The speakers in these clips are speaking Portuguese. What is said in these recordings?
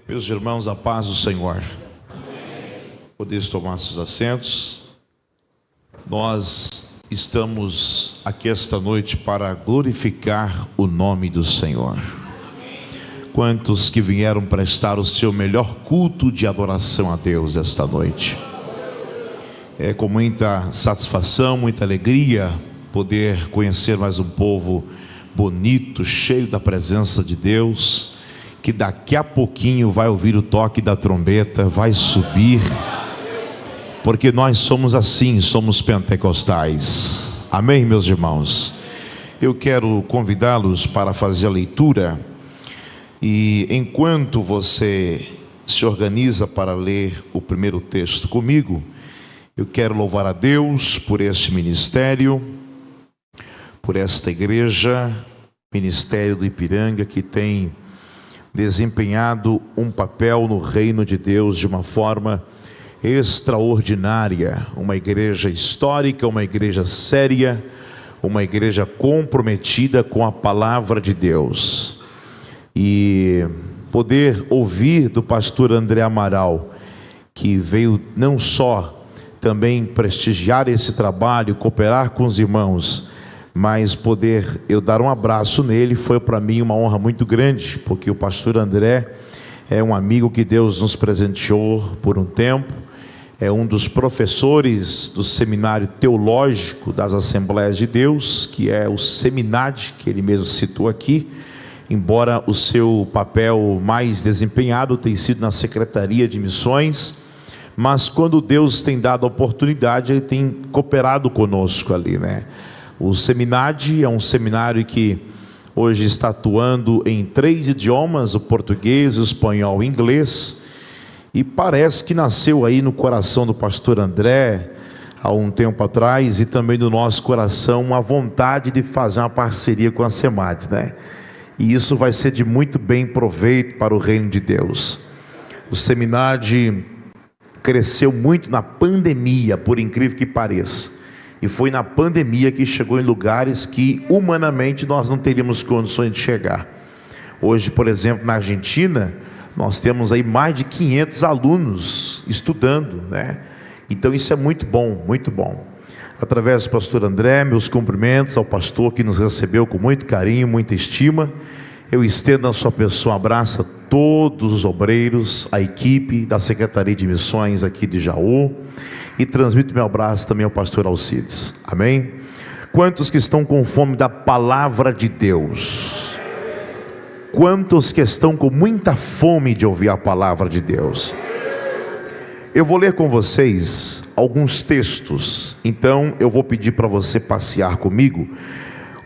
Meus irmãos, a paz do Senhor. Podeis tomar seus assentos. Nós estamos aqui esta noite para glorificar o nome do Senhor. Quantos que vieram prestar o seu melhor culto de adoração a Deus esta noite? É com muita satisfação, muita alegria poder conhecer mais um povo bonito, cheio da presença de Deus, que daqui a pouquinho vai ouvir o toque da trombeta, vai subir, porque nós somos assim, somos pentecostais. Amém, meus irmãos? Eu quero convidá-los para fazer a leitura, e enquanto você se organiza para ler o primeiro texto comigo, eu quero louvar a Deus por este ministério, por esta igreja, Ministério do Ipiranga, que tem desempenhado um papel no reino de Deus de uma forma extraordinária. Uma igreja histórica, uma igreja séria, uma igreja comprometida com a palavra de Deus. E poder ouvir do pastor André Amaral, que veio não só também prestigiar esse trabalho, cooperar com os irmãos, mas poder eu dar um abraço nele foi para mim uma honra muito grande, porque o pastor André é um amigo que Deus nos presenteou por um tempo, é um dos professores do seminário teológico das Assembleias de Deus, que é o Seminade, que ele mesmo citou aqui, embora o seu papel mais desempenhado tenha sido na Secretaria de Missões, mas quando Deus tem dado a oportunidade, ele tem cooperado conosco ali, né? O Seminade é um seminário que hoje está atuando em 3 idiomas, o português, o espanhol e o inglês, e parece que nasceu aí no coração do pastor André, há um tempo atrás, e também do nosso coração, uma vontade de fazer uma parceria com a SEMAD, né? E isso vai ser de muito bem proveito para o reino de Deus. O Seminade cresceu muito na pandemia, por incrível que pareça. E foi na pandemia que chegou em lugares que humanamente nós não teríamos condições de chegar. Hoje, por exemplo, na Argentina, nós temos aí mais de 500 alunos estudando, né? Então isso é muito bom, muito bom. Através do pastor André, meus cumprimentos ao pastor que nos recebeu com muito carinho, muita estima. Eu estendo na sua pessoa um abraço a todos os obreiros, a equipe da Secretaria de Missões aqui de Jaú, e transmito meu abraço também ao pastor Alcides. Amém? Quantos que estão com fome da palavra de Deus? Quantos que estão com muita fome de ouvir a palavra de Deus? Eu vou ler com vocês alguns textos, então eu vou pedir para você passear comigo.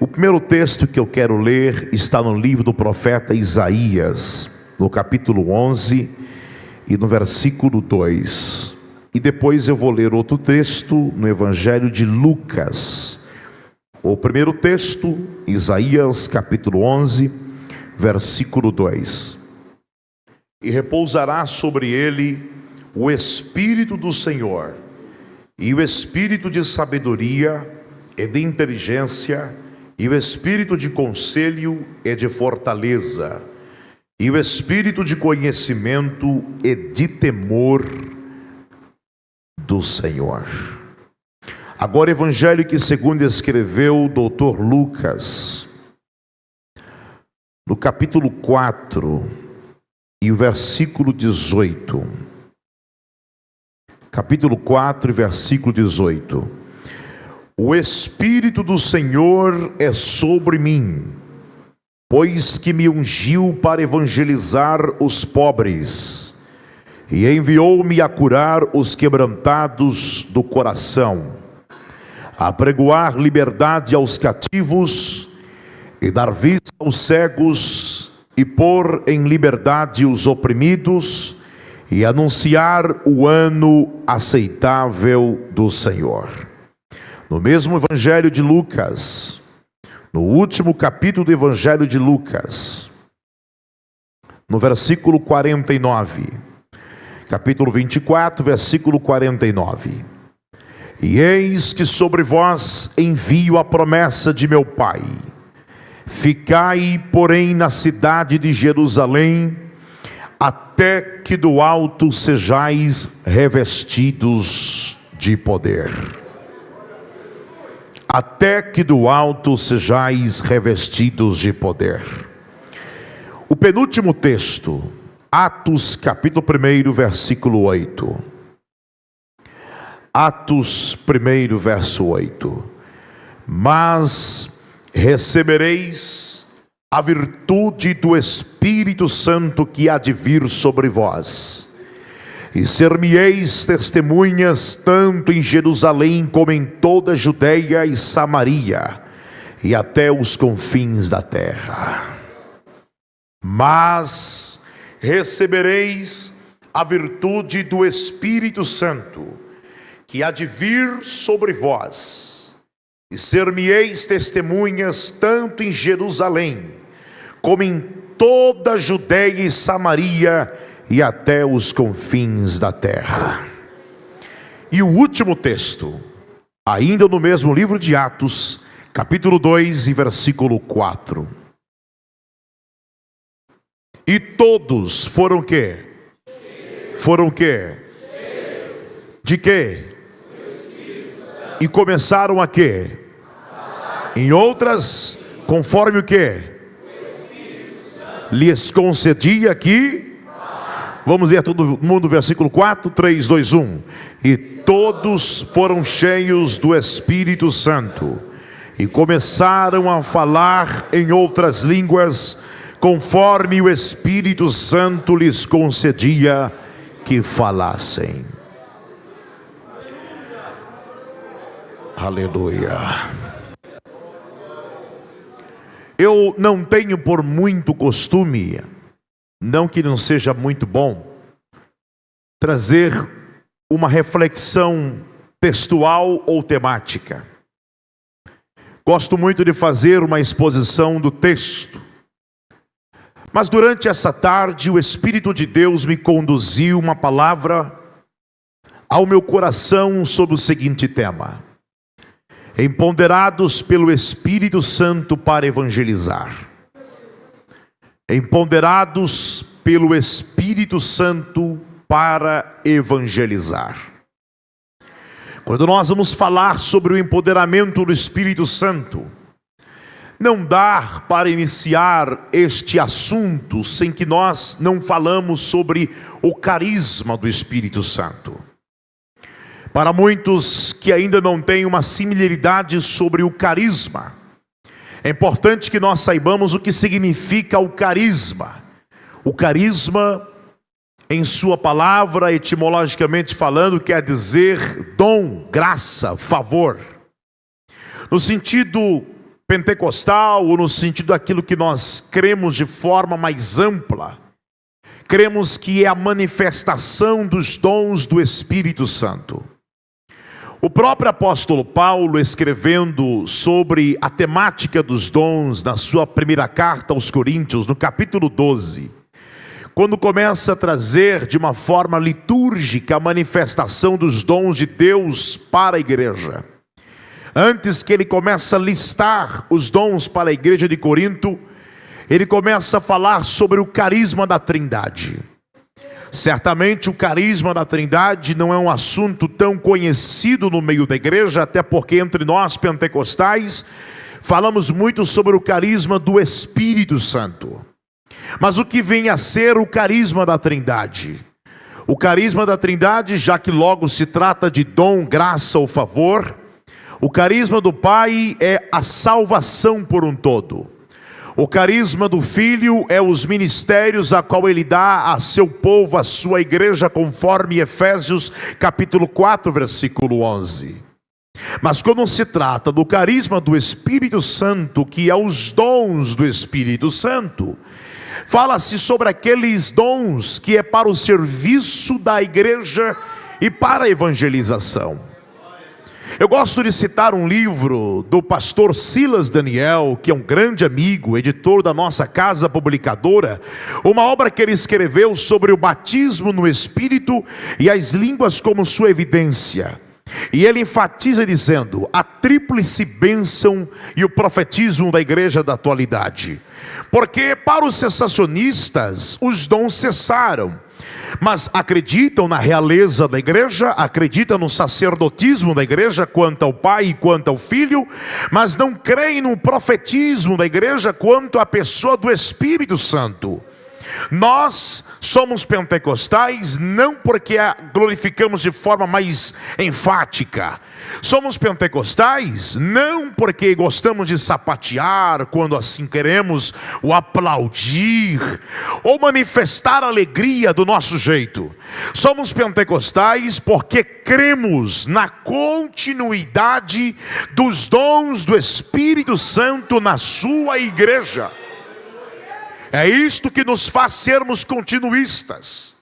O primeiro texto que eu quero ler está no livro do profeta Isaías, no capítulo 11 e no versículo 2. E depois eu vou ler outro texto no Evangelho de Lucas. O primeiro texto, Isaías capítulo 11, versículo 2. E repousará sobre ele o Espírito do Senhor, e o Espírito de sabedoria e de inteligência, e o Espírito de conselho e de fortaleza, e o Espírito de conhecimento e de temor do Senhor. Agora, Evangelho que segundo escreveu o doutor Lucas, no capítulo 4 e o versículo 18. Capítulo 4 e versículo 18. O Espírito do Senhor é sobre mim, pois que me ungiu para evangelizar os pobres, e enviou-me a curar os quebrantados do coração, a pregoar liberdade aos cativos, e dar vista aos cegos, e pôr em liberdade os oprimidos, e anunciar o ano aceitável do Senhor. No mesmo Evangelho de Lucas, no último capítulo do Evangelho de Lucas, no versículo 49, capítulo 24, versículo 49. E eis que sobre vós envio a promessa de meu Pai. Ficai, porém, na cidade de Jerusalém, até que do alto sejais revestidos de poder. Até que do alto sejais revestidos de poder. O penúltimo texto, Atos capítulo 1, versículo 8. Atos 1, verso 8. Mas recebereis a virtude do Espírito Santo que há de vir sobre vós, e ser-me-eis testemunhas tanto em Jerusalém como em toda a Judeia e Samaria, e até os confins da terra. Mas recebereis a virtude do Espírito Santo que há de vir sobre vós, e ser-me-eis testemunhas tanto em Jerusalém como em toda a Judeia e Samaria e até os confins da terra. E o último texto, ainda no mesmo livro de Atos, capítulo 2 e versículo 4. E todos foram quê? Foram quê? De quê? E começaram a quê? Em outras, conforme o quê? Lhes concedia aqui. Vamos ler todo mundo, versículo 4, 3, 2, 1. E todos foram cheios do Espírito Santo, e começaram a falar em outras línguas, conforme o Espírito Santo lhes concedia que falassem. Aleluia. Eu não tenho por muito costume, não que não seja muito bom, trazer uma reflexão textual ou temática. Gosto muito de fazer uma exposição do texto. Mas durante essa tarde, o Espírito de Deus me conduziu uma palavra ao meu coração sobre o seguinte tema: empoderados pelo Espírito Santo para evangelizar. Empoderados pelo Espírito Santo para evangelizar. Quando nós vamos falar sobre o empoderamento do Espírito Santo, não dá para iniciar este assunto sem que nós não falamos sobre o carisma do Espírito Santo. Para muitos que ainda não têm uma similaridade sobre o carisma, é importante que nós saibamos o que significa o carisma. O carisma, em sua palavra, etimologicamente falando, quer dizer dom, graça, favor. No sentido pentecostal, ou no sentido daquilo que nós cremos de forma mais ampla, cremos que é a manifestação dos dons do Espírito Santo. O próprio apóstolo Paulo, escrevendo sobre a temática dos dons, na sua primeira carta aos Coríntios, no capítulo 12, quando começa a trazer de uma forma litúrgica a manifestação dos dons de Deus para a igreja, antes que ele comece a listar os dons para a igreja de Corinto, ele começa a falar sobre o carisma da Trindade. Certamente o carisma da Trindade não é um assunto tão conhecido no meio da igreja, até porque entre nós pentecostais falamos muito sobre o carisma do Espírito Santo. Mas o que vem a ser o carisma da Trindade? O carisma da Trindade, já que logo se trata de dom, graça ou favor, o carisma do Pai é a salvação por um todo. O carisma do Filho é os ministérios a qual ele dá a seu povo, a sua igreja, conforme Efésios capítulo 4, versículo 11. Mas quando se trata do carisma do Espírito Santo, que é os dons do Espírito Santo, fala-se sobre aqueles dons que é para o serviço da igreja e para a evangelização. Eu gosto de citar um livro do pastor Silas Daniel, que é um grande amigo, editor da nossa casa publicadora, uma obra que ele escreveu sobre o batismo no Espírito e as línguas como sua evidência. E ele enfatiza dizendo: a tríplice bênção e o profetismo da igreja da atualidade. Porque para os cessacionistas os dons cessaram, mas acreditam na realeza da igreja, acreditam no sacerdotismo da igreja quanto ao Pai e quanto ao Filho, mas não creem no profetismo da igreja quanto à pessoa do Espírito Santo. Nós somos pentecostais não porque a glorificamos de forma mais enfática. Somos pentecostais não porque gostamos de sapatear quando assim queremos, o aplaudir ou manifestar a alegria do nosso jeito. Somos pentecostais porque cremos na continuidade dos dons do Espírito Santo na sua igreja. É isto que nos faz sermos continuistas.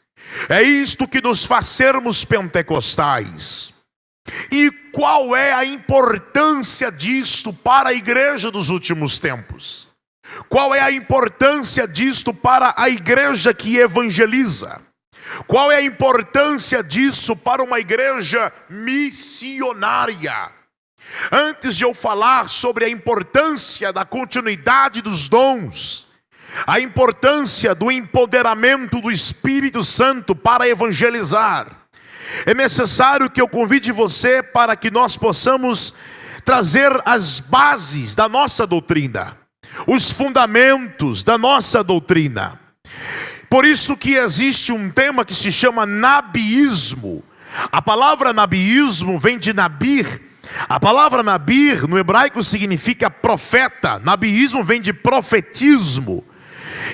É isto que nos faz sermos pentecostais. E qual é a importância disto para a igreja dos últimos tempos? Qual é a importância disto para a igreja que evangeliza? Qual é a importância disso para uma igreja missionária? Antes de eu falar sobre a importância da continuidade dos dons, a importância do empoderamento do Espírito Santo para evangelizar, é necessário que eu convide você para que nós possamos trazer as bases da nossa doutrina, os fundamentos da nossa doutrina. Por isso que existe um tema que se chama nabiísmo. A palavra nabiísmo vem de nabir. A palavra nabir no hebraico significa profeta. Nabiísmo vem de profetismo.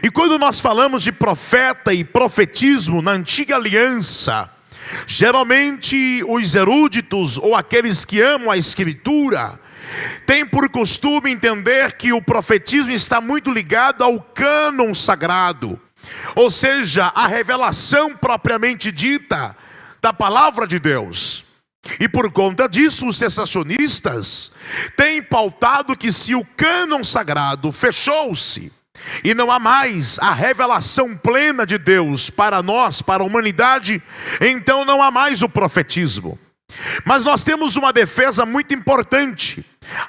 E quando nós falamos de profeta e profetismo na antiga aliança, geralmente os eruditos ou aqueles que amam a escritura têm por costume entender que o profetismo está muito ligado ao cânon sagrado, ou seja, a revelação propriamente dita da palavra de Deus. E por conta disso, os cessacionistas têm pautado que se o cânon sagrado fechou-se e não há mais a revelação plena de Deus para nós, para a humanidade, então não há mais o profetismo. Mas nós temos uma defesa muito importante.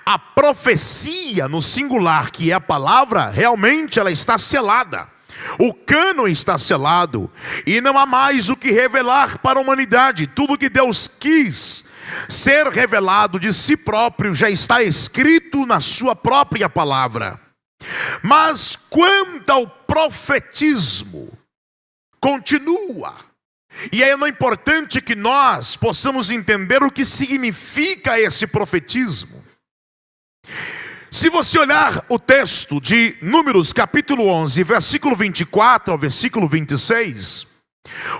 A profecia no singular, que é a palavra, realmente ela está selada. O cânon está selado e não há mais o que revelar para a humanidade. Tudo que Deus quis ser revelado de si próprio já está escrito na sua própria palavra. Mas quanto ao profetismo, continua. E é importante que nós possamos entender o que significa esse profetismo. Se você olhar o texto de Números capítulo 11, versículo 24 ao versículo 26,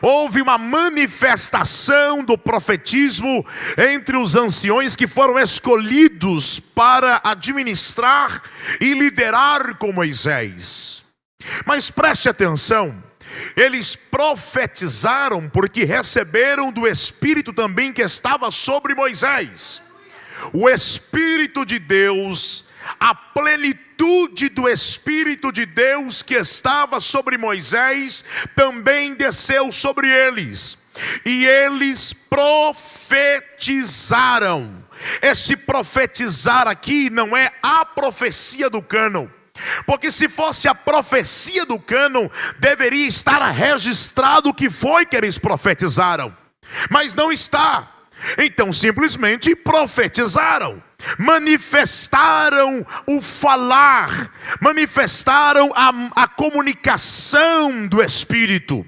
houve uma manifestação do profetismo entre os anciões que foram escolhidos para administrar e liderar com Moisés. Mas preste atenção, eles profetizaram porque receberam do Espírito também que estava sobre Moisés. O Espírito de Deus, a plenitude do Espírito de Deus que estava sobre Moisés, também desceu sobre eles. E eles profetizaram. Esse profetizar aqui não é a profecia do cânon. Porque se fosse a profecia do cânon, deveria estar registrado o que foi que eles profetizaram. Mas não está. Então simplesmente profetizaram. Manifestaram o falar, manifestaram a comunicação do Espírito.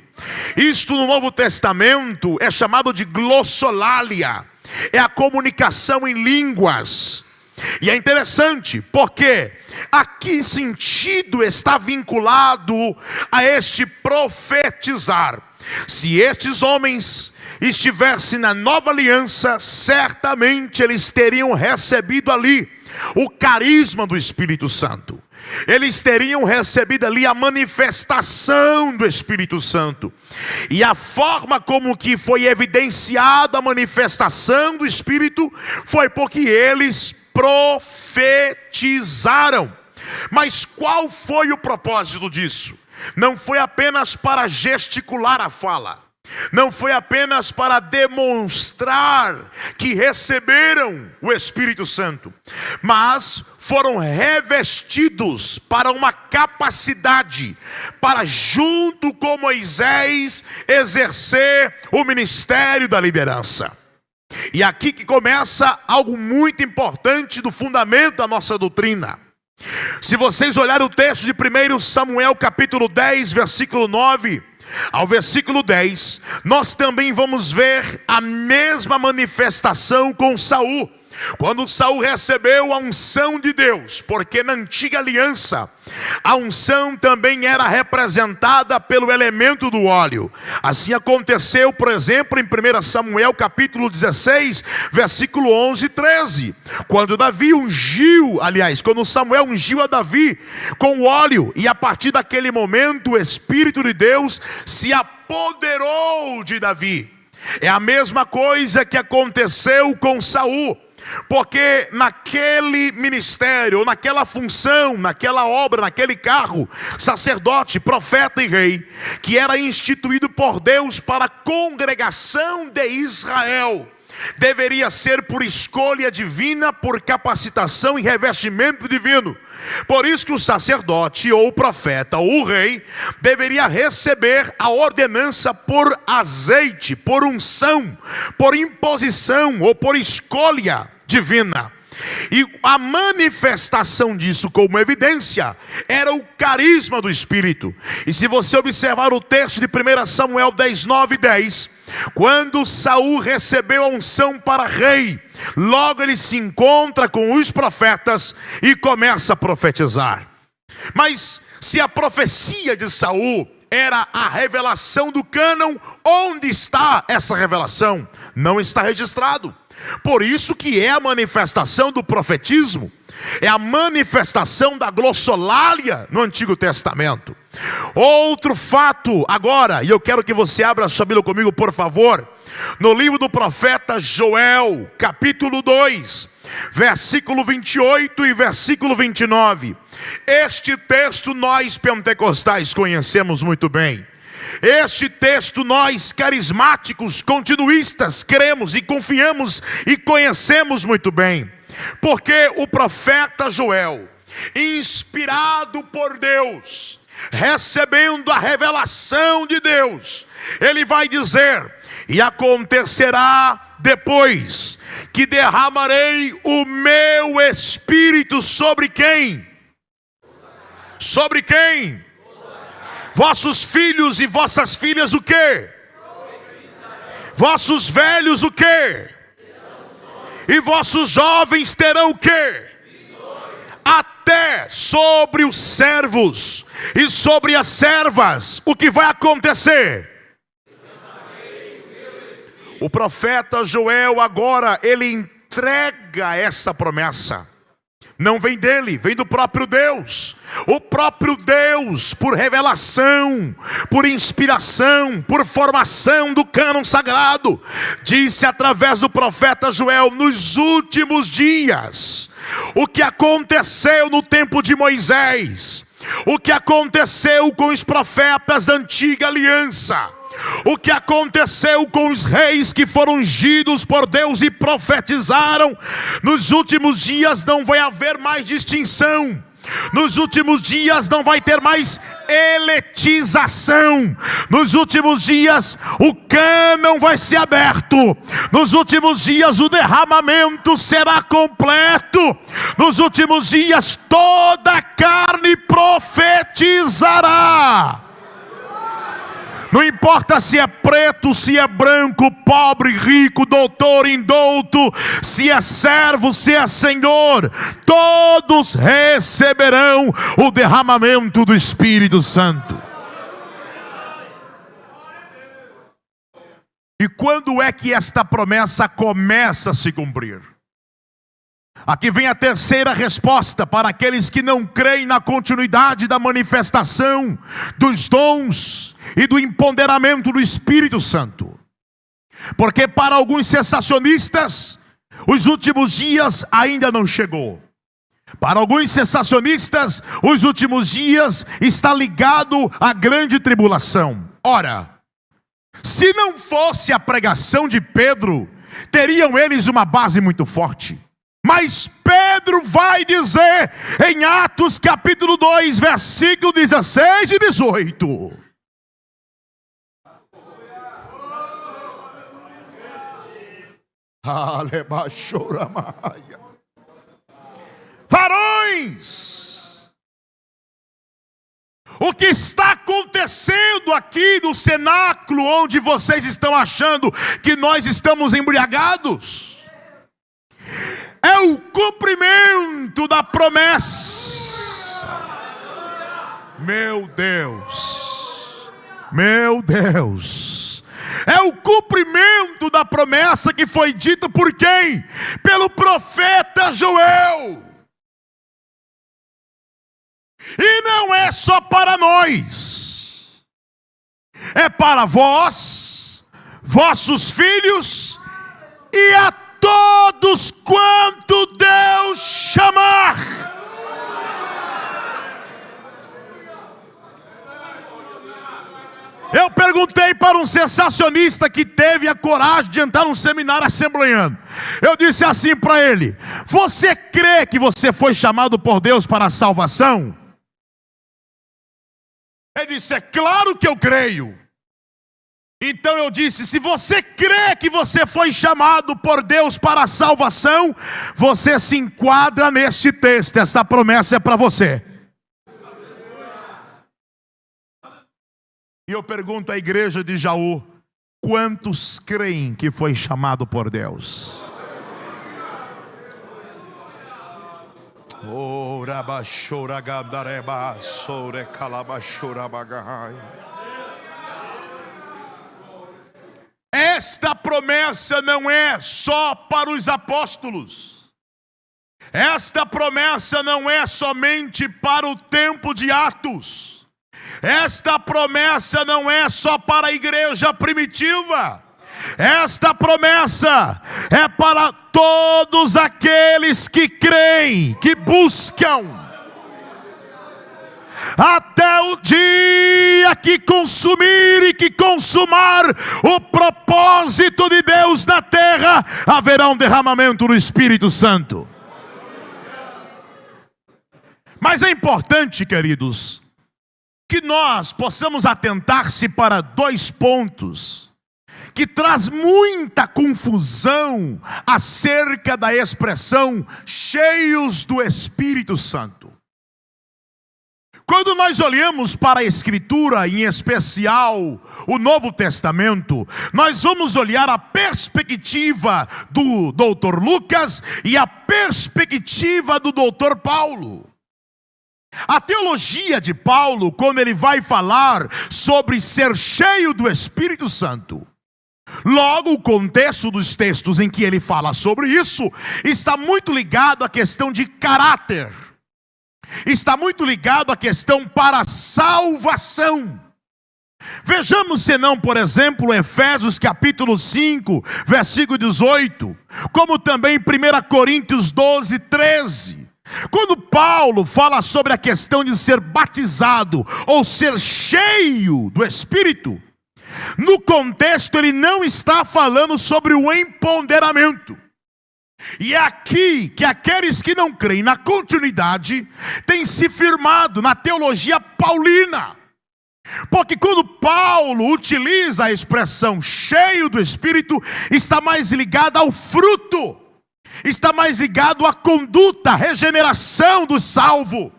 Isto no Novo Testamento é chamado de glossolalia, é a comunicação em línguas. E é interessante porque a que sentido está vinculado a este profetizar? Se estes homens estivessem na nova aliança, certamente eles teriam recebido ali o carisma do Espírito Santo. Eles teriam recebido ali a manifestação do Espírito Santo. E a forma como que foi evidenciada a manifestação do Espírito foi porque eles profetizaram. Mas qual foi o propósito disso? Não foi apenas para gesticular a fala. não foi apenas para demonstrar que receberam o Espírito Santo, mas foram revestidos para uma capacidade para, junto com Moisés, exercer o ministério da liderança. E aqui que começa algo muito importante do fundamento da nossa doutrina. Se vocês olharem o texto de 1 Samuel capítulo 10, versículo 9 ao versículo 10, nós também vamos ver a mesma manifestação com Saul. Quando Saul recebeu a unção de Deus, porque na antiga aliança a unção também era representada pelo elemento do óleo. Assim aconteceu, por exemplo, em 1 Samuel capítulo 16, versículo 11 e 13. Quando quando Samuel ungiu a Davi com o óleo, e a partir daquele momento o Espírito de Deus se apoderou de Davi. É a mesma coisa que aconteceu com Saul. Porque naquele ministério, ou naquela função, naquela obra, naquele cargo, sacerdote, profeta e rei, que era instituído por Deus para a congregação de Israel, deveria ser por escolha divina, por capacitação e revestimento divino. Por isso que o sacerdote, ou o profeta, ou o rei, deveria receber a ordenança por azeite, por unção, por imposição ou por escolha divina. E a manifestação disso como evidência era o carisma do Espírito. E se você observar o texto de 1 Samuel 10, 9 e 10, quando Saul recebeu a unção para rei, logo ele se encontra com os profetas e começa a profetizar. Mas se a profecia de Saul era a revelação do cânon, onde está essa revelação? Não está registrado. Por isso que é a manifestação do profetismo, é a manifestação da glossolalia no Antigo Testamento. Outro fato agora, e eu quero que você abra a sua Bíblia comigo, por favor, no livro do profeta Joel, capítulo 2, versículo 28 e versículo 29. Este texto nós pentecostais conhecemos muito bem. Este texto nós carismáticos, continuistas, cremos e confiamos e conhecemos muito bem. Porque o profeta Joel, inspirado por Deus, recebendo a revelação de Deus, ele vai dizer: e acontecerá depois que derramarei o meu espírito sobre quem? Sobre quem? Vossos filhos e vossas filhas o quê? Vossos velhos o quê? E vossos jovens terão o quê? Até sobre os servos e sobre as servas, o que vai acontecer? O profeta Joel agora, ele entrega essa promessa. Não vem dele, vem do próprio Deus. O próprio Deus, por revelação, por inspiração, por formação do cânon sagrado, disse através do profeta Joel: nos últimos dias, o que aconteceu no tempo de Moisés, o que aconteceu com os profetas da antiga aliança, o que aconteceu com os reis que foram ungidos por Deus e profetizaram, nos últimos dias não vai haver mais distinção. Nos últimos dias não vai ter mais eletização. Nos últimos dias o cânon vai ser aberto. Nos últimos dias o derramamento será completo. Nos últimos dias toda a carne profetizará. Não importa se é preto, se é branco, pobre, rico, doutor, indouto, se é servo, se é senhor, todos receberão o derramamento do Espírito Santo. E quando é que esta promessa começa a se cumprir? Aqui vem a terceira resposta para aqueles que não creem na continuidade da manifestação dos dons e do empoderamento do Espírito Santo. Porque para alguns sensacionistas, os últimos dias ainda não chegou. Para alguns sensacionistas, os últimos dias está ligado à grande tribulação. Ora, Se não fosse a pregação de Pedro, teriam eles uma base muito forte. Mas Pedro vai dizer em Atos capítulo 2, versículo 16 e 18. Varões, o que está acontecendo aqui no cenáculo onde vocês estão achando que nós estamos embriagados é o cumprimento da promessa. Meu Deus, meu Deus, é o cumprimento da promessa que foi dita por quem? Pelo profeta Joel. E não é só para nós, é para vós, vossos filhos e a todos quanto Deus chamar. Eu perguntei para um sensacionista que teve a coragem de entrar num seminário assembleiano. Eu disse assim para ele: você crê que você foi chamado por Deus para a salvação? Ele disse: é claro que eu creio. Então eu disse: se você crê que você foi chamado por Deus para a salvação, você se enquadra neste texto, essa promessa é para você. E eu pergunto à igreja de Jaú: quantos creem que foi chamado por Deus? Esta promessa não é só para os apóstolos. Esta promessa não é somente para o tempo de Atos. Esta promessa não é só para a igreja primitiva. Esta promessa é para todos aqueles que creem, que buscam, até o dia que consumir e que consumar o propósito de Deus na terra, haverá um derramamento do Espírito Santo. Mas é importante, queridos, que nós possamos atentar-se para dois pontos que traz muita confusão acerca da expressão cheios do Espírito Santo. Quando nós olhamos para a Escritura, em especial o Novo Testamento, nós vamos olhar a perspectiva do doutor Lucas e a perspectiva do doutor Paulo. A teologia de Paulo, quando ele vai falar sobre ser cheio do Espírito Santo, logo o contexto dos textos em que ele fala sobre isso está muito ligado à questão de caráter, está muito ligado à questão para a salvação. Vejamos senão, por exemplo, Efésios capítulo 5, versículo 18, como também 1 Coríntios 12, 13. Quando Paulo fala sobre a questão de ser batizado ou ser cheio do Espírito, no contexto ele não está falando sobre o empoderamento. E é aqui que aqueles que não creem na continuidade têm se firmado na teologia paulina. Porque quando Paulo utiliza a expressão cheio do Espírito, está mais ligado ao fruto, está mais ligado à conduta, à regeneração do salvo.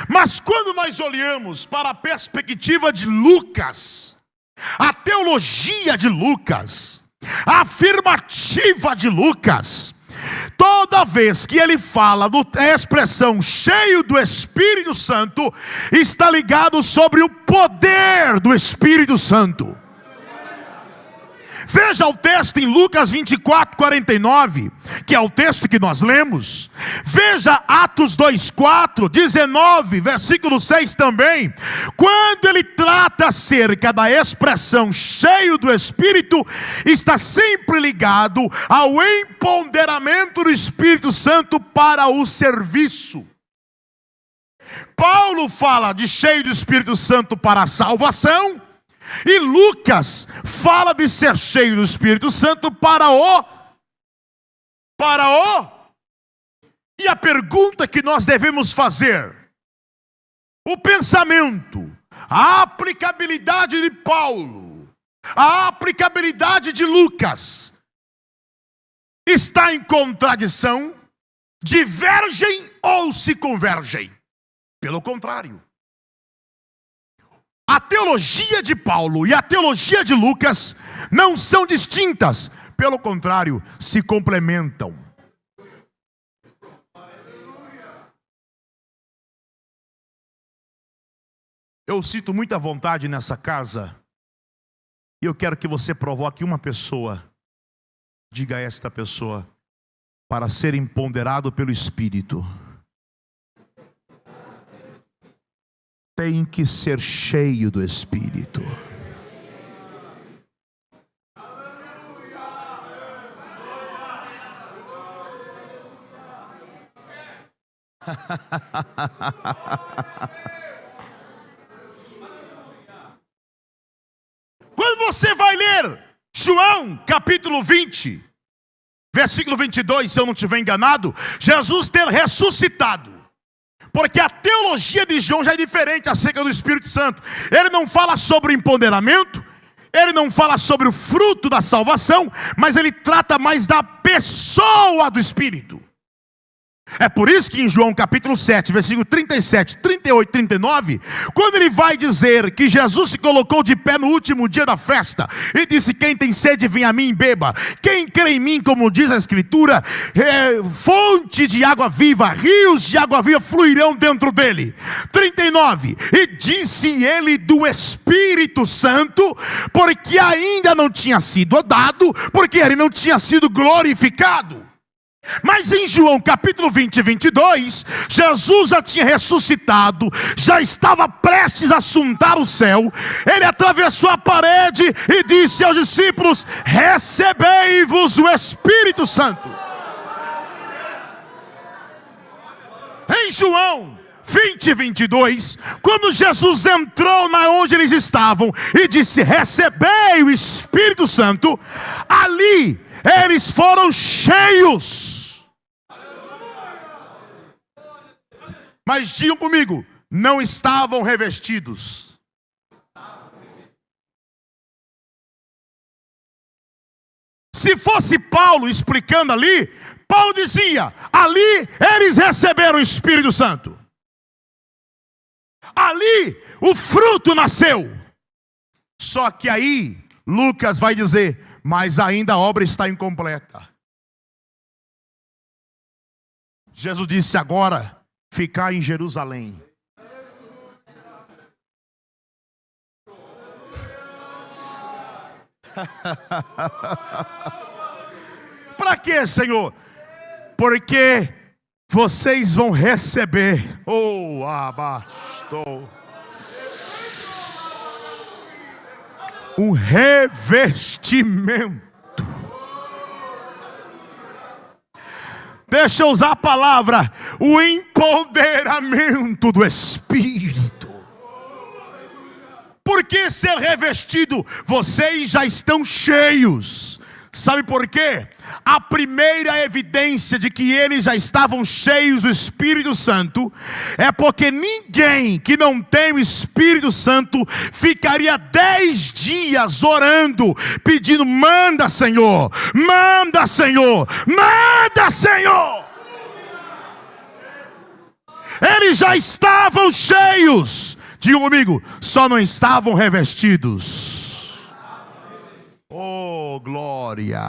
Mas quando nós olhamos para a perspectiva de Lucas, a teologia de Lucas, a afirmativa de Lucas, toda vez que ele fala da expressão cheio do Espírito Santo, está ligado sobre o poder do Espírito Santo. Veja o texto em Lucas 24, 49, que é o texto que nós lemos. Veja Atos 2, 4, 19, versículo 6 também. Quando ele trata acerca da expressão cheio do Espírito, está sempre ligado ao empoderamento do Espírito Santo para o serviço. Paulo fala de cheio do Espírito Santo para a salvação. E Lucas fala de ser cheio do Espírito Santo para o... E a pergunta que nós devemos fazer, o pensamento, a aplicabilidade de Paulo, a aplicabilidade de Lucas, está em contradição? Divergem ou se convergem? Pelo contrário. A teologia de Paulo e a teologia de Lucas não são distintas. Pelo contrário, se complementam. Eu sinto muita vontade nessa casa, e eu quero que você provoque uma pessoa. Diga a esta pessoa, para ser empoderado pelo Espírito, tem que ser cheio do Espírito. Quando você vai ler João capítulo 20, versículo 22, se eu não estiver enganado, Jesus ter ressuscitado. Porque a teologia de João já é diferente acerca do Espírito Santo. Ele não fala sobre o empoderamento, ele não fala sobre o fruto da salvação, mas ele trata mais da pessoa do Espírito. É por isso que em João capítulo 7, versículo 37, 38, 39, quando ele vai dizer que Jesus se colocou de pé no último dia da festa e disse: quem tem sede, vem a mim e beba. Quem crê em mim, como diz a Escritura, fonte de água viva, rios de água viva fluirão dentro dele. 39, e disse ele do Espírito Santo, porque ainda não tinha sido dado, porque ele não tinha sido glorificado. Mas em João capítulo 20 e 22, Jesus já tinha ressuscitado, já estava prestes a assuntar o céu. Ele atravessou a parede e disse aos discípulos: recebei-vos o Espírito Santo. Em João 20 e 22, quando Jesus entrou na onde eles estavam e disse: recebei o Espírito Santo, ali eles foram cheios. Mas digam comigo, não estavam revestidos. Se fosse Paulo explicando ali, Paulo dizia: ali eles receberam o Espírito Santo. Ali o fruto nasceu. Só que aí Lucas vai dizer: mas ainda a obra está incompleta. Jesus disse: agora ficar em Jerusalém. Para quê, Senhor? Porque vocês vão receber um revestimento. Deixa eu usar a palavra, o empoderamento do Espírito. Por que ser revestido? Vocês já estão cheios. Sabe por quê? A primeira evidência de que eles já estavam cheios do Espírito Santo é porque ninguém que não tem o Espírito Santo ficaria 10 dias orando, pedindo: manda, Senhor, manda, Senhor, manda, Senhor. Eles já estavam cheios. Diga comigo, só não estavam revestidos. Oh, glória.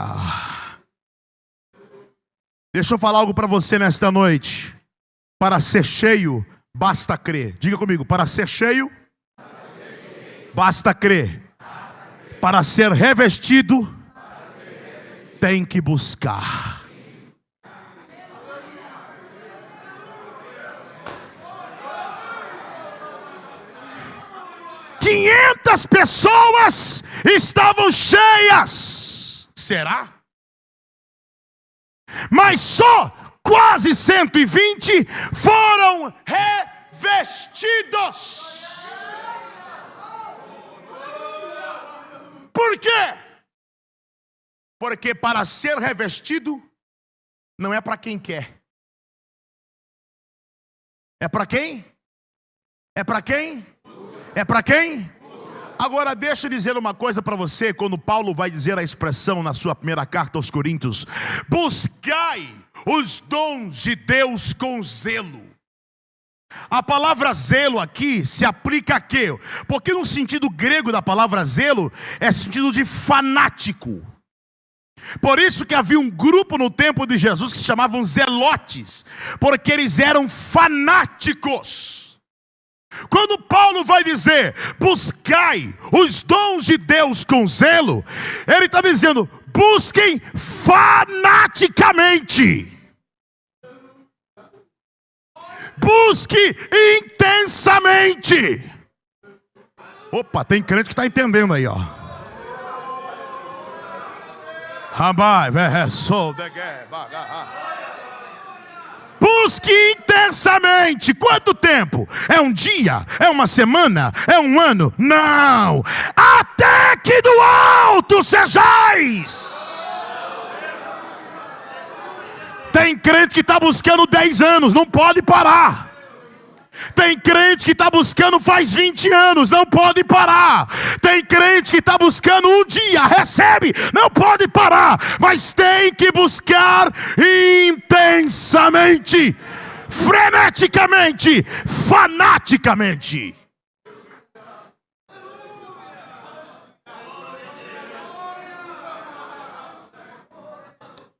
Deixa eu falar algo para você nesta noite. Para ser cheio, basta crer. Diga comigo, para ser cheio, basta crer. Para ser revestido, tem que buscar. Quinhentas pessoas estavam cheias. Será? Mas só quase 120 foram revestidos. Por quê? Porque para ser revestido não é para quem quer. É para quem? É para quem? É para quem? Agora deixa eu dizer uma coisa para você, quando Paulo vai dizer a expressão na sua primeira carta aos Coríntios: buscai os dons de Deus com zelo. A palavra zelo aqui se aplica a quê? Porque no sentido grego da palavra zelo é sentido de fanático. Por isso que havia um grupo no tempo de Jesus que se chamavam zelotes, porque eles eram fanáticos. Quando Paulo vai dizer, buscai os dons de Deus com zelo, ele está dizendo, busquem fanaticamente. Busque intensamente. Opa, tem crente que está entendendo aí, ó. Busque intensamente. Quanto tempo? É um dia? É uma semana? É um ano? Não! Até que do alto sejais. Tem crente que está buscando 10 anos, não pode parar. Tem crente que está buscando faz 20 anos, não pode parar. Tem crente que está buscando um dia, recebe, não pode parar. Mas tem que buscar intensamente, freneticamente, fanaticamente.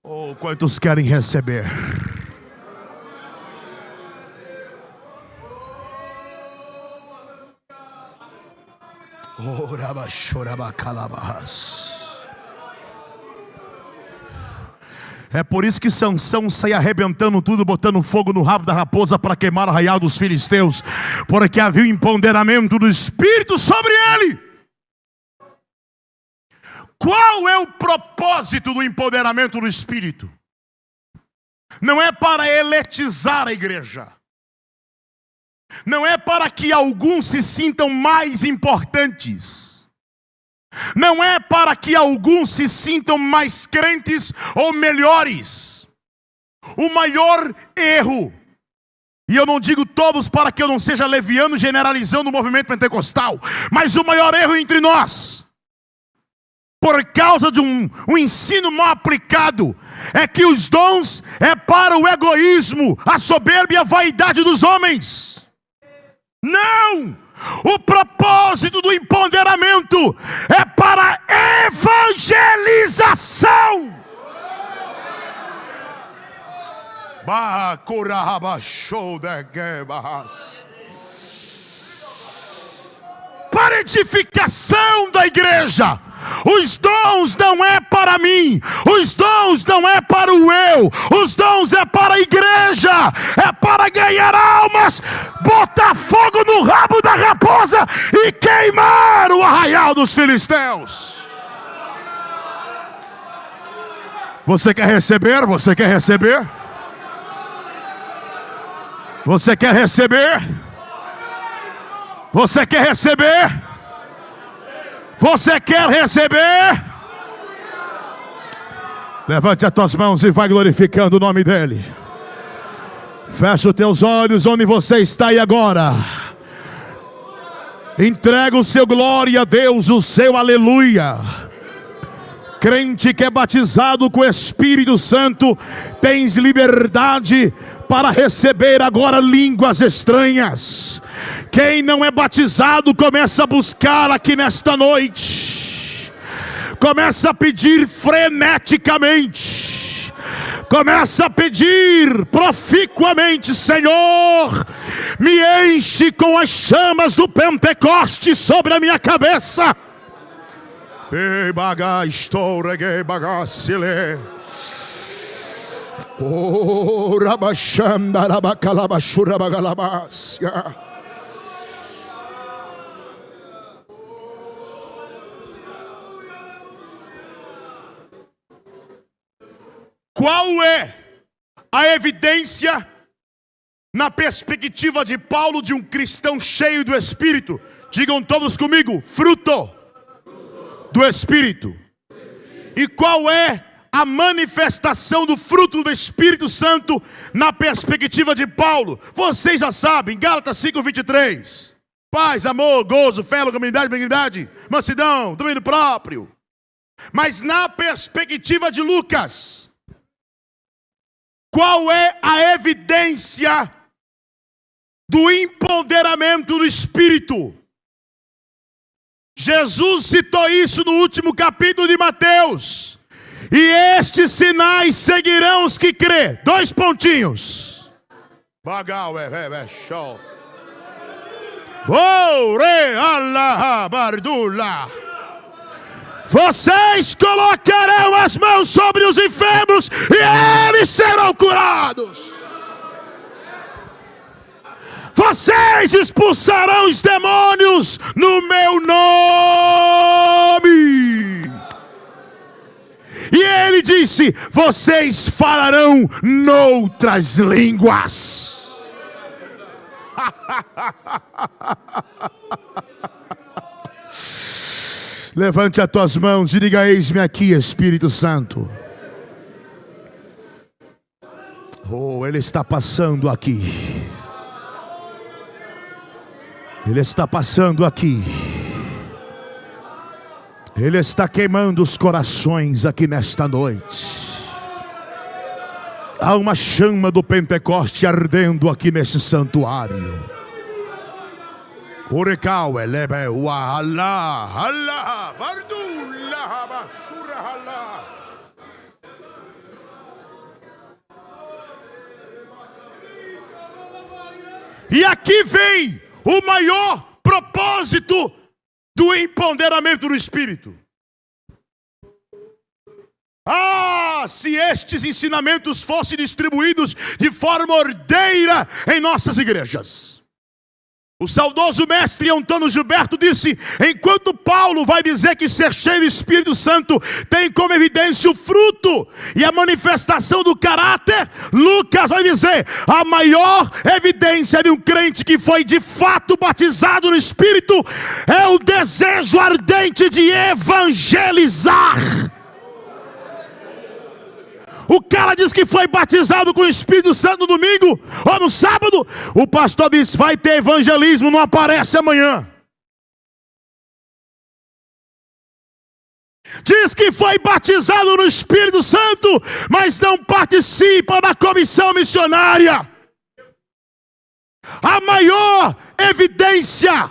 Oh, quantos querem receber? É por isso que Sansão sai arrebentando tudo, botando fogo no rabo da raposa para queimar o arraial dos filisteus, porque havia um empoderamento do Espírito sobre ele. Qual é o propósito do empoderamento do Espírito? Não é para eletizar a igreja. Não é para que alguns se sintam mais importantes. Não é para que alguns se sintam mais crentes ou melhores. O maior erro, e eu não digo todos para que eu não seja leviano generalizando o movimento pentecostal, mas o maior erro entre nós, por causa de um ensino mal aplicado, é que os dons é para o egoísmo, a soberba e a vaidade dos homens. Não! O propósito do empoderamento é para evangelização. Para edificação da igreja. Os dons não é para mim, os dons não é para o eu, os dons é para a igreja, é para ganhar almas, botar fogo no rabo da raposa e queimar o arraial dos filisteus. Você quer receber? Você quer receber? Você quer receber? Você quer receber? Você quer receber? Levante as tuas mãos e vai glorificando o nome dele. Fecha os teus olhos onde você está e agora. Entrega o seu glória a Deus, o seu aleluia. Crente que é batizado com o Espírito Santo, tens liberdade para receber agora línguas estranhas. Quem não é batizado, começa a buscar aqui nesta noite. Começa a pedir freneticamente. Começa a pedir proficuamente: Senhor, me enche com as chamas do Pentecoste sobre a minha cabeça. Ei, bagastoura, gay bagacile. Oh, rabachanda, rabacalabachura, bagalabasia. Qual é a evidência, na perspectiva de Paulo, de um cristão cheio do Espírito? Digam todos comigo: fruto do Espírito. E qual é a manifestação do fruto do Espírito Santo na perspectiva de Paulo? Vocês já sabem, Gálatas 5:23. Paz, amor, gozo, fé, longanimidade, benignidade, mansidão, domínio próprio. Mas na perspectiva de Lucas, qual é a evidência do empoderamento do Espírito? Jesus citou isso no último capítulo de Mateus. E estes sinais seguirão os que crê. 2 pontinhos. Bagal, show. Vocês colocarão as mãos sobre os enfermos e eles serão curados. Vocês expulsarão os demônios no meu nome. E ele disse: vocês falarão noutras línguas. Levante as tuas mãos e diga: eis-me aqui, Espírito Santo. Oh, ele está passando aqui. Ele está passando aqui. Ele está queimando os corações aqui nesta noite. Há uma chama do Pentecoste ardendo aqui nesse santuário. E aqui vem o maior propósito do empoderamento do Espírito. Se estes ensinamentos fossem distribuídos de forma ordeira em nossas igrejas. O saudoso mestre Antônio Gilberto disse: enquanto Paulo vai dizer que ser cheio do Espírito Santo tem como evidência o fruto e a manifestação do caráter, Lucas vai dizer: a maior evidência de um crente que foi de fato batizado no Espírito é o desejo ardente de evangelizar. O cara diz que foi batizado com o Espírito Santo no domingo ou no sábado. O pastor disse: vai ter evangelismo, não aparece amanhã. Diz que foi batizado no Espírito Santo, mas não participa da comissão missionária. A maior evidência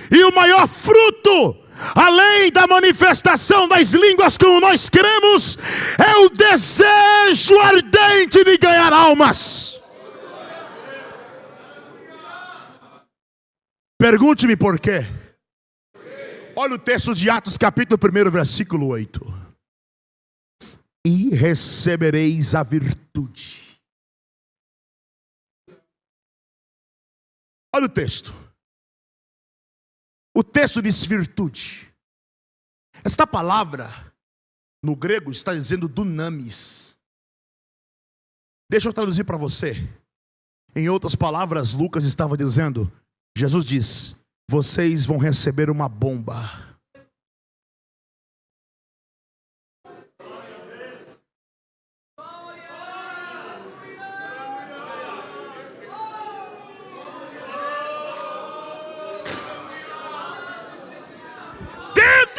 e o maior fruto, além da manifestação das línguas como nós cremos, é o desejo ardente de ganhar almas. Pergunte-me por quê. Olha o texto de Atos capítulo 1, versículo 8. E recebereis a virtude. Olha o texto. O texto diz virtude. Esta palavra no grego está dizendo dunamis. Deixa eu traduzir para você. Em outras palavras, Lucas estava dizendo, Jesus diz: vocês vão receber uma bomba.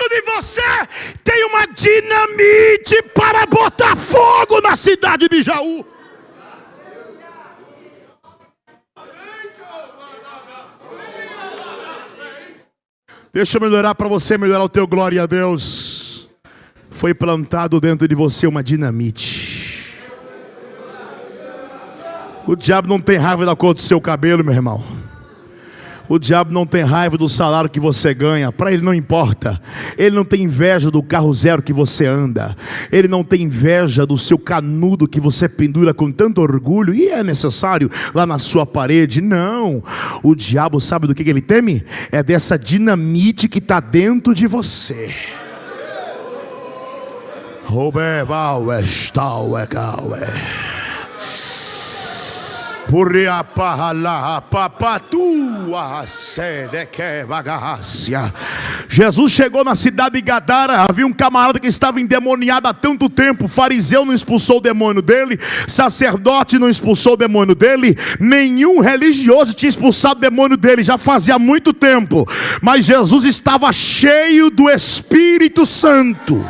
De você tem uma dinamite para botar fogo na cidade de Jaú. Deixa eu melhorar para você, melhorar o teu glória a Deus. Foi plantado dentro de você uma dinamite. O diabo não tem raiva da cor do seu cabelo, meu irmão. O diabo não tem raiva do salário que você ganha. Para ele não importa. Ele não tem inveja do carro zero que você anda. Ele não tem inveja do seu canudo que você pendura com tanto orgulho e é necessário lá na sua parede. Não. O diabo sabe do que ele teme? É dessa dinamite que está dentro de você. Jesus chegou na cidade de Gadara. Havia um camarada que estava endemoniado há tanto tempo. Fariseu não expulsou o demônio dele, sacerdote não expulsou o demônio dele, nenhum religioso tinha expulsado o demônio dele, já fazia muito tempo. Mas Jesus estava cheio do Espírito Santo,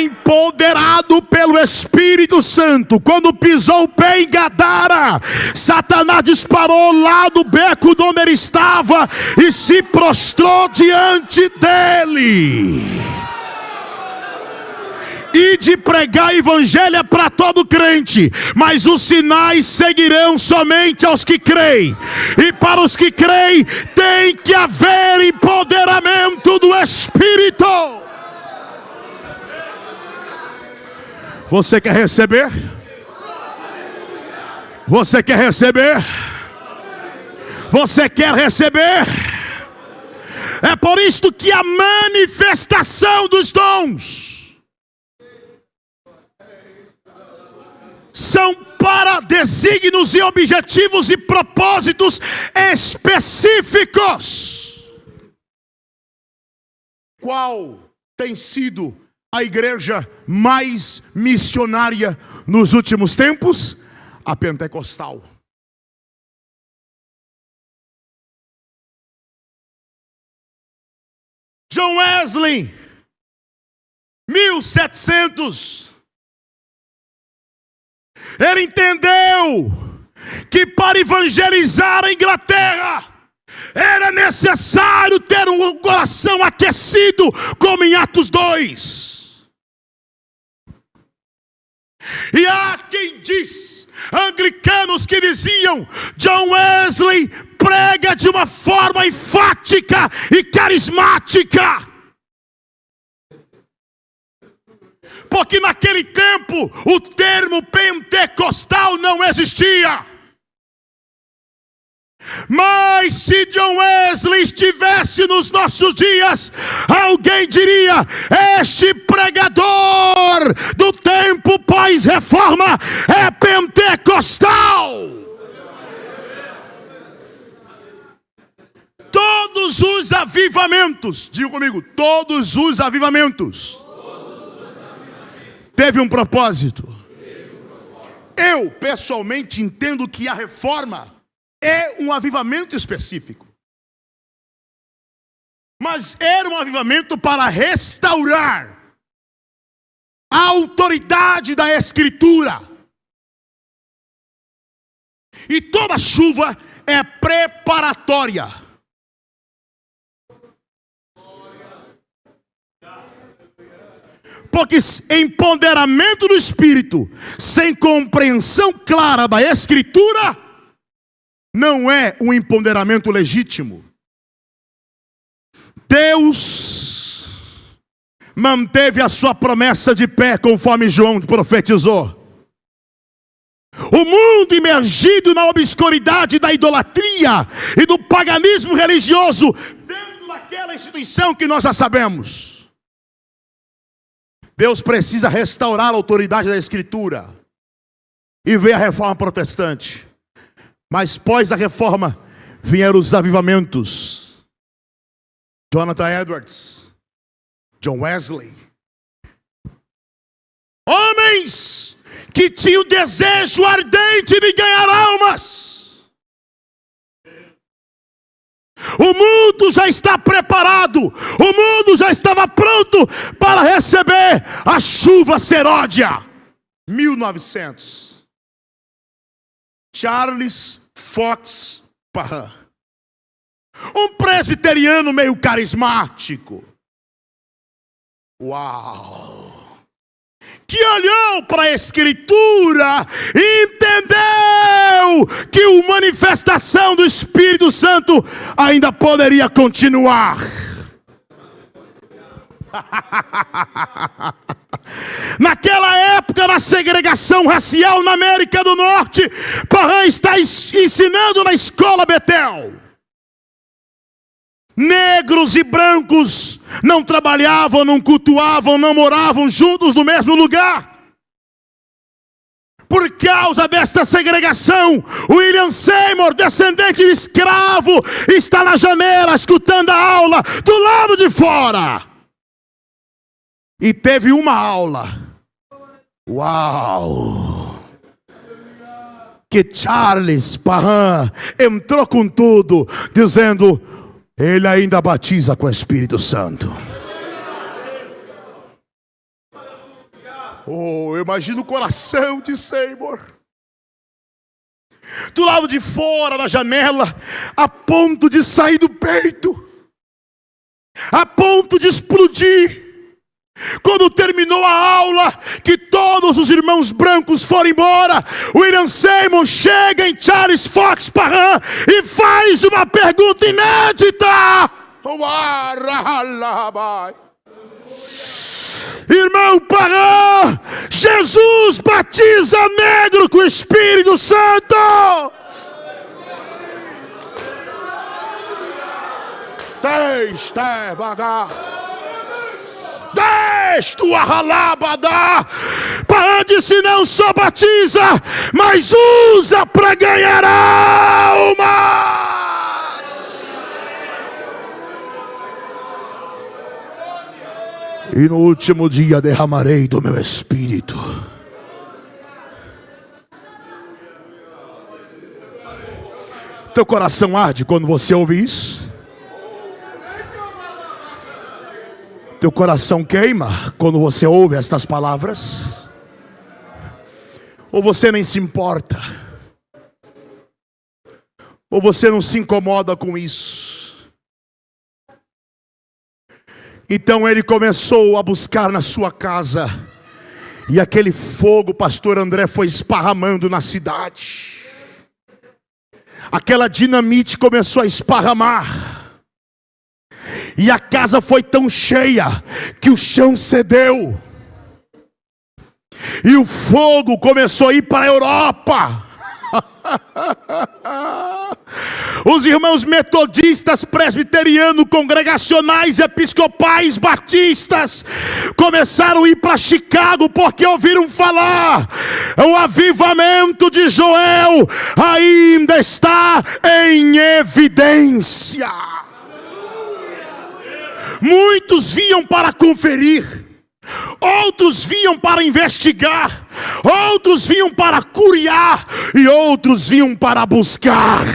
empoderado pelo Espírito Santo. Quando pisou o pé em Gadara, Satanás disparou lá do beco de onde ele estava e se prostrou diante dele. E de pregar evangelho para todo crente, mas os sinais seguirão somente aos que creem. E para os que creem tem que haver empoderamento do Espírito. Você quer receber? Você quer receber? Você quer receber? É por isto que a manifestação dos dons são para desígnios e objetivos e propósitos específicos. Qual tem sido a igreja mais missionária nos últimos tempos? A pentecostal. John Wesley, 1700, ele entendeu que para evangelizar a Inglaterra era necessário ter um coração aquecido, como em Atos 2. E há quem diz, anglicanos que diziam, John Wesley prega de uma forma enfática e carismática. Porque naquele tempo o termo pentecostal não existia. Mas se John Wesley estivesse nos nossos dias, alguém diria: este pregador do tempo pós-reforma é pentecostal. Todos os avivamentos, diga comigo, todos os avivamentos teve um propósito. Eu pessoalmente entendo que a reforma é um avivamento específico, mas era um avivamento para restaurar a autoridade da Escritura. E toda chuva é preparatória. Porque empoderamento do Espírito sem compreensão clara da Escritura não é um empoderamento legítimo. Deus manteve a sua promessa de pé, conforme João profetizou. O mundo imergido na obscuridade da idolatria e do paganismo religioso, dentro daquela instituição que nós já sabemos. Deus precisa restaurar a autoridade da Escritura. E veio a reforma protestante. Mas pós a reforma vieram os avivamentos. Jonathan Edwards, John Wesley. Homens que tinham desejo ardente de ganhar almas. O mundo já está preparado. O mundo já estava pronto para receber a chuva seródia. 1900. Charles Fox Parham, um presbiteriano meio carismático. Uau! Que olhou para a Escritura e entendeu que a manifestação do Espírito Santo ainda poderia continuar. Naquela época, na segregação racial na América do Norte, Parham está ensinando na escola Betel. Negros e brancos não trabalhavam, não cultuavam, não moravam juntos no mesmo lugar. Por causa desta segregação, William Seymour, descendente de escravo, está na janela escutando a aula do lado de fora. E teve uma aula. Uau! Que Charles Parham entrou com tudo, dizendo: ele ainda batiza com o Espírito Santo. Oh, eu imagino o coração de Seymour. Do lado de fora da janela, a ponto de sair do peito, a ponto de explodir. Quando terminou a aula, que todos os irmãos brancos foram embora, William Seymour chega em Charles Fox Parham e faz uma pergunta inédita. Irmão Parham, Jesus batiza negro com o Espírito Santo. Deixa vagar. Deixa a ralabada. Parham disse: não só batiza, mas usa para ganhar almas. E no último dia derramarei do meu Espírito. Teu coração arde quando você ouve isso? Teu coração queima quando você ouve estas palavras? Ou você nem se importa? Ou você não se incomoda com isso? Então ele começou a buscar na sua casa, e aquele fogo, pastor André, foi esparramando na cidade. Aquela dinamite começou a esparramar. E a casa foi tão cheia que o chão cedeu. E o fogo começou a ir para a Europa. Os irmãos metodistas, presbiterianos, congregacionais, episcopais, batistas começaram a ir para Chicago, porque ouviram falar: o avivamento de Joel ainda está em evidência. Muitos vinham para conferir, outros vinham para investigar, outros vinham para curiar e outros vinham para buscar.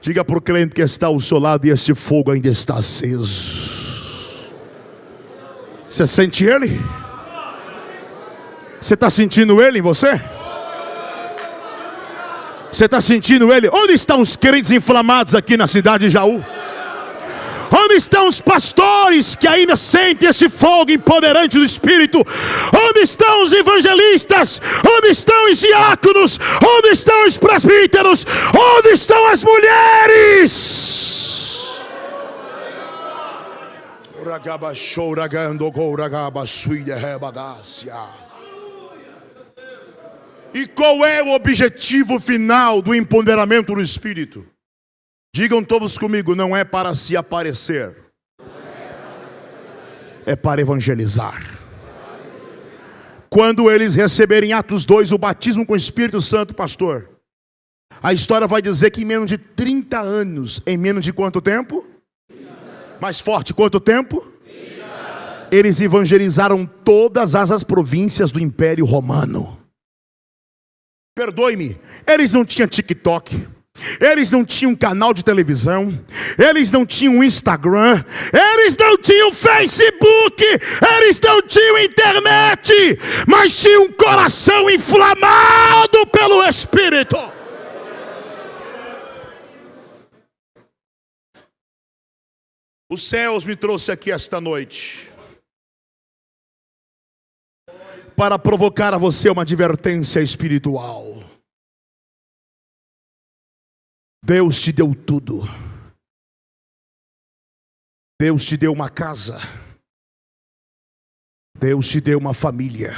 Diga para o crente que está ao seu lado: e esse fogo ainda está aceso. Você sente ele? Você está sentindo ele em você? Você está sentindo ele? Onde estão os crentes inflamados aqui na cidade de Jaú? Onde estão os pastores que ainda sentem esse fogo empoderante do Espírito? Onde estão os evangelistas? Onde estão os diáconos? Onde estão os presbíteros? Onde estão as mulheres? E qual é o objetivo final do empoderamento do Espírito? Digam todos comigo: não é para se aparecer, é para evangelizar. Quando eles receberem Atos 2, o batismo com o Espírito Santo, pastor, a história vai dizer que em menos de 30 anos, em menos de quanto tempo? Mais forte, quanto tempo? Eles evangelizaram todas as províncias do Império Romano. Perdoe-me, eles não tinham TikTok, eles não tinham canal de televisão, eles não tinham Instagram, eles não tinham Facebook, eles não tinham internet, mas tinham um coração inflamado pelo Espírito. Os céus me trouxe aqui esta noite para provocar a você uma advertência espiritual. Deus te deu tudo. Deus te deu uma casa. Deus te deu uma família.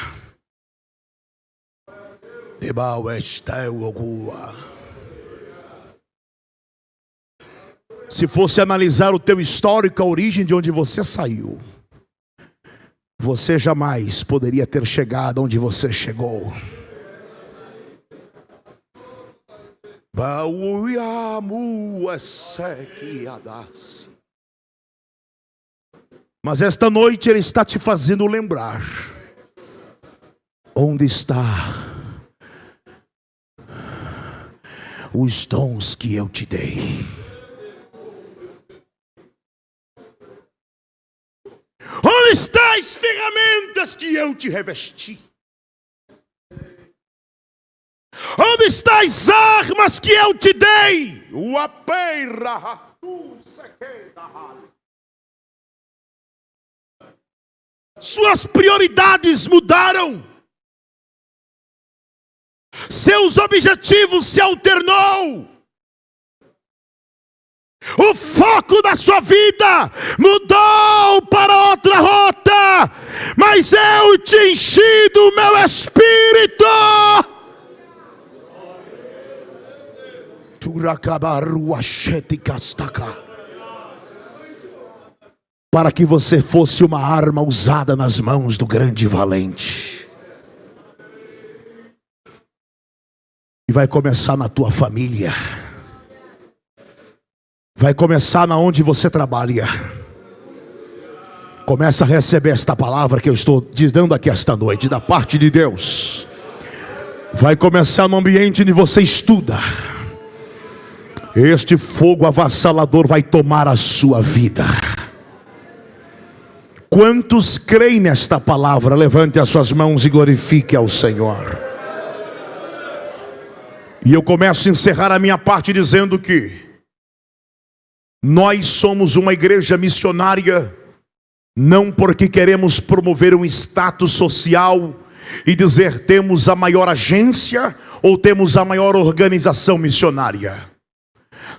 Se fosse analisar o teu histórico, a origem de onde você saiu, você jamais poderia ter chegado onde você chegou. Mas esta noite Ele está te fazendo lembrar: onde está os dons que eu te dei? Onde estão as ferramentas que eu te revesti? Onde estão as armas que eu te dei? Suas prioridades mudaram. Seus objetivos se alternou. O foco da sua vida mudou para outra rota. Mas eu te enchi do meu espírito. Para que você fosse uma arma usada nas mãos do grande valente. E vai começar na tua família. Vai começar na onde você trabalha. Começa a receber esta palavra que eu estou te dando aqui esta noite, da parte de Deus. Vai começar no ambiente onde você estuda. Este fogo avassalador vai tomar a sua vida. Quantos creem nesta palavra? Levante as suas mãos e glorifique ao Senhor. E eu começo a encerrar a minha parte dizendo que nós somos uma igreja missionária, não porque queremos promover um status social e dizer temos a maior agência ou temos a maior organização missionária.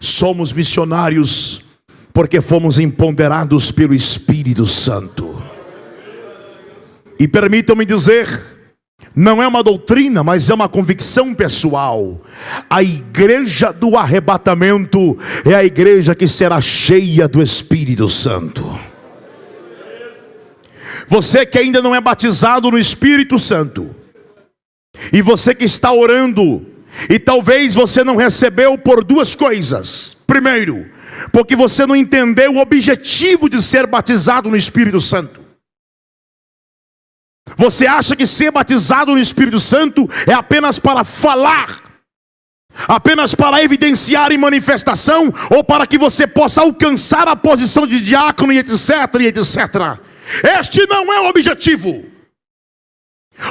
Somos missionários porque fomos empoderados pelo Espírito Santo. E permitam-me dizer, não é uma doutrina, mas é uma convicção pessoal. A igreja do arrebatamento é a igreja que será cheia do Espírito Santo. Você que ainda não é batizado no Espírito Santo, e você que está orando, e talvez você não recebeu por duas coisas. Primeiro, porque você não entendeu o objetivo de ser batizado no Espírito Santo. Você acha que ser batizado no Espírito Santo é apenas para falar, apenas para evidenciar em manifestação, ou para que você possa alcançar a posição de diácono e etc, e etc. Este não é o objetivo.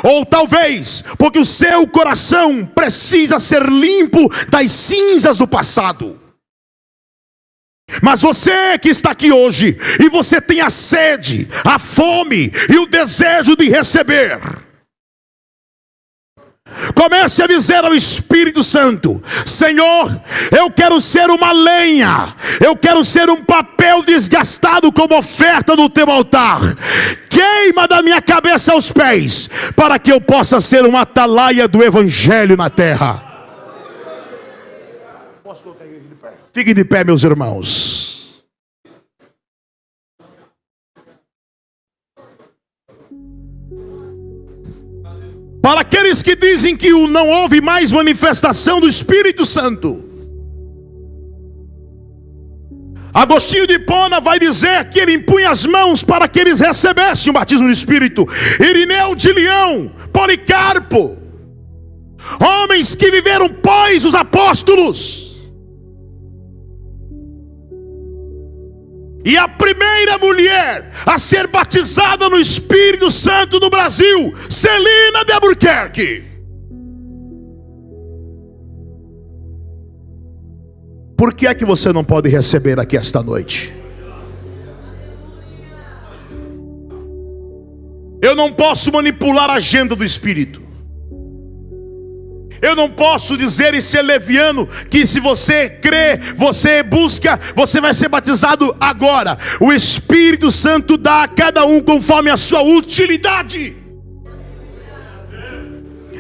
Ou talvez porque o seu coração precisa ser limpo das cinzas do passado. Mas você que está aqui hoje, e você tem a sede, a fome e o desejo de receber, comece a dizer ao Espírito Santo: Senhor, eu quero ser uma lenha, eu quero ser um papel desgastado como oferta no teu altar. Queima da minha cabeça aos pés, para que eu possa ser uma atalaia do Evangelho na terra. Posso colocar ele de pé? Fiquem de pé, meus irmãos. Para aqueles que dizem que não houve mais manifestação do Espírito Santo, Agostinho de Hipona vai dizer que ele impunha as mãos para que eles recebessem o batismo do Espírito. Irineu de Leão, Policarpo, homens que viveram pós os apóstolos. E a primeira mulher a ser batizada no Espírito Santo no Brasil, Celina de Albuquerque. Por que é que você não pode receber aqui esta noite? Eu não posso manipular a agenda do Espírito. Eu não posso dizer e ser leviano que se você crê, você busca, você vai ser batizado agora. O Espírito Santo dá a cada um conforme a sua utilidade.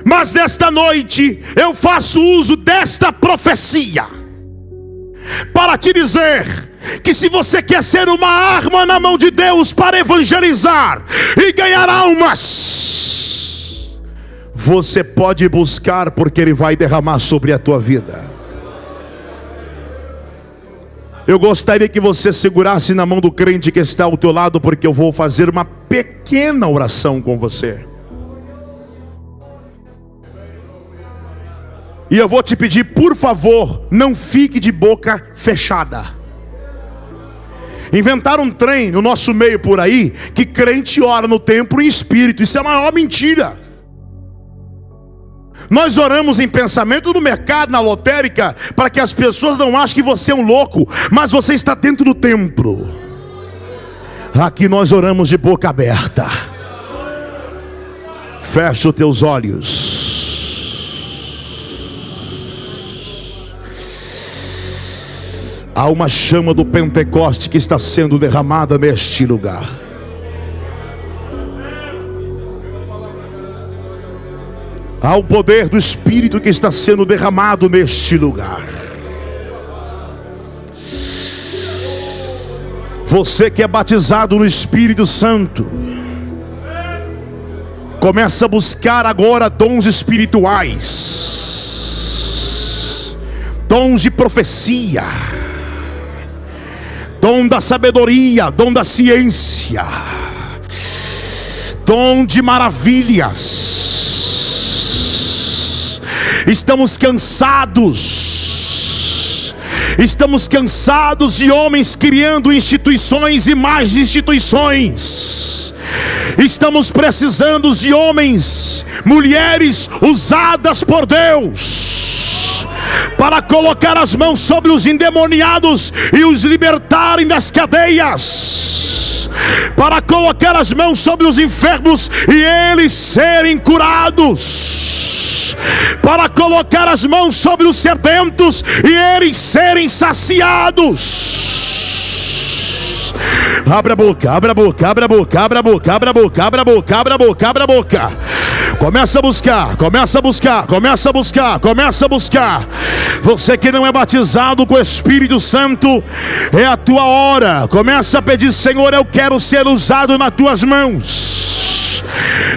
Mas nesta noite eu faço uso desta profecia para te dizer que se você quer ser uma arma na mão de Deus para evangelizar e ganhar almas, você pode buscar, porque Ele vai derramar sobre a tua vida. Eu gostaria que você segurasse na mão do crente que está ao teu lado, porque eu vou fazer uma pequena oração com você. E eu vou te pedir, por favor, não fique de boca fechada. Inventaram um trem no nosso meio por aí, que crente ora no templo em espírito. Isso é a maior mentira. Nós oramos em pensamento no mercado, na lotérica, para que as pessoas não achem que você é um louco, mas você está dentro do templo. Aqui nós oramos de boca aberta. Fecha os teus olhos. Há uma chama do Pentecoste que está sendo derramada neste lugar. Há o poder do Espírito que está sendo derramado neste lugar. Você que é batizado no Espírito Santo, começa a buscar agora dons espirituais, dons de profecia, dom da sabedoria, dom da ciência, dom de maravilhas. Estamos cansados de homens criando instituições e mais instituições. Estamos precisando de homens, mulheres usadas por Deus, para colocar as mãos sobre os endemoniados e os libertarem das cadeias, para colocar as mãos sobre os enfermos e eles serem curados, para colocar as mãos sobre os sedentos e eles serem saciados. Abre a boca, abre a boca, abre a boca, abre a boca, abre a boca, abre a boca, abre a boca, abre a boca. Começa a buscar, começa a buscar, começa a buscar, começa a buscar. Você que não é batizado com o Espírito Santo, é a tua hora. Começa a pedir: Senhor, eu quero ser usado nas tuas mãos.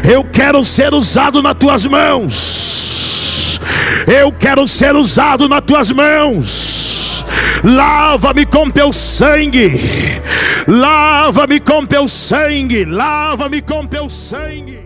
Eu quero ser usado nas tuas mãos. Eu quero ser usado nas tuas mãos. Lava-me com teu sangue. Lava-me com teu sangue. Lava-me com teu sangue.